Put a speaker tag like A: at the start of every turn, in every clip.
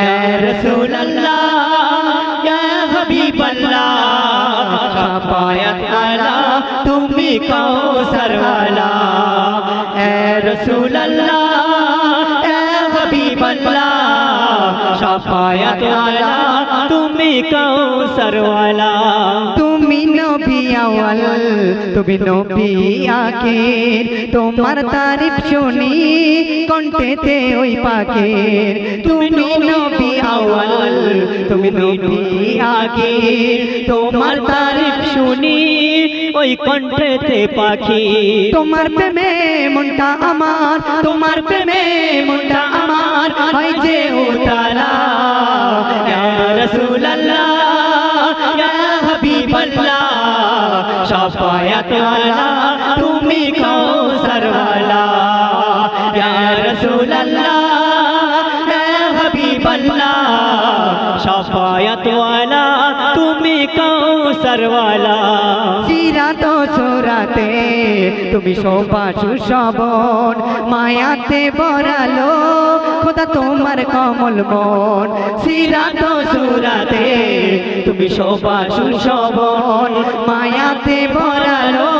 A: या रसूल अल्लाह या हबीब अल्लाह शफाअत आला तुमी कौसर वाला ए रसूल अल्लाह या हबीब अल्लाह शफाअत आला तुमी कौसर वाला
B: তুমি নবী আওয়াল তুমি নবী আখির তোমার তারিফ শুনি কণ্ঠেতে ওই পাখির
A: তুমি নবী আওয়াল তুমি নবী আখির তোমার তারিফ শুনি ওই কণ্ঠেতে পাখি
B: তোমার প্রেমে মনটা আমার
A: তোমার প্রেমে মনটা আমার হয় যে উতালা ইয়া রাসূলুল্লাহ ইয়া হাবিবাল্লাহ শাফায়াত ওয়ালা তুমি কৌসর ওয়ালা ইয়া রাসূলুল্লাহ ইয়া হাবিবাল্লাহ শাফায়াত ওয়ালা তুমি কৌসর ওয়ালা
B: সিরাত সুরাতে তুমি শোভা সুশোভন মায়াতে বরালো খোদা তোমার কমল মন
A: সিরাত সুরাতে তুমি শোভা সুশোভন
B: মায়াতে বরালো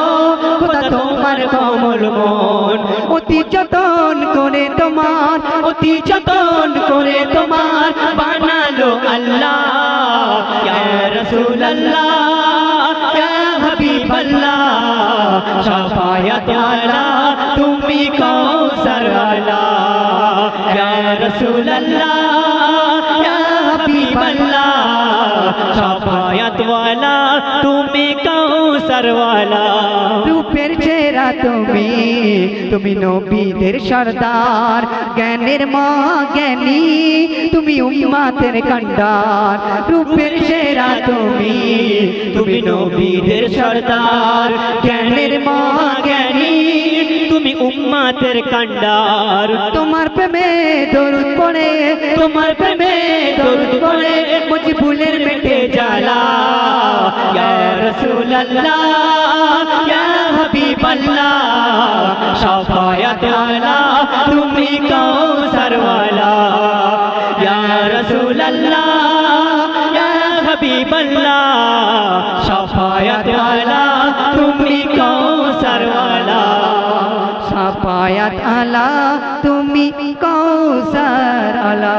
B: খোদা তোমার কমল মন অতি যতন করে তোমার
A: অতি যতন করে তোমার বানালো আল্লাহ ইয়া রাসূলুল্লাহ ইয়া হাবিবাল্লাহ শাফায়াত ওয়ালা তুমি কৌসর ওয়ালা ইয়া রাসূলুল্লাহ ইয়া হাবিবাল্লাহ শাফায়াত ওয়ালা তুমি কৌসর ওয়ালা
B: রূপের চেহারা তুমি তুমি নবীদের সরদার জ্ঞানের মহাজ্ঞানী তুমি উম্মতের কান্ডার রূপের চেহারা তুমি
A: তুমি নবীদের সরদার জ্ঞানের মহাজ্ঞানী তুমি উম্মতের কান্ডার
B: তোমার প্রেমে দরুদ পড়ে
A: তোমার প্রেমে দরুদ পড়ে
B: মজবুলের মেটে
A: জালা ইয়া রাসূলুল্লাহ ইয়া হাবিবাল্লাহ শাফায়াত ওয়ালা তুমি কৌসর ওয়ালা ইয়া রাসূলুল্লাহ ইয়া হাবিবাল্লাহ শাফায়াত ওয়ালা তুমি কৌসর ওয়ালা
B: শাফায়াত আলা তুমি কৌসর আলা।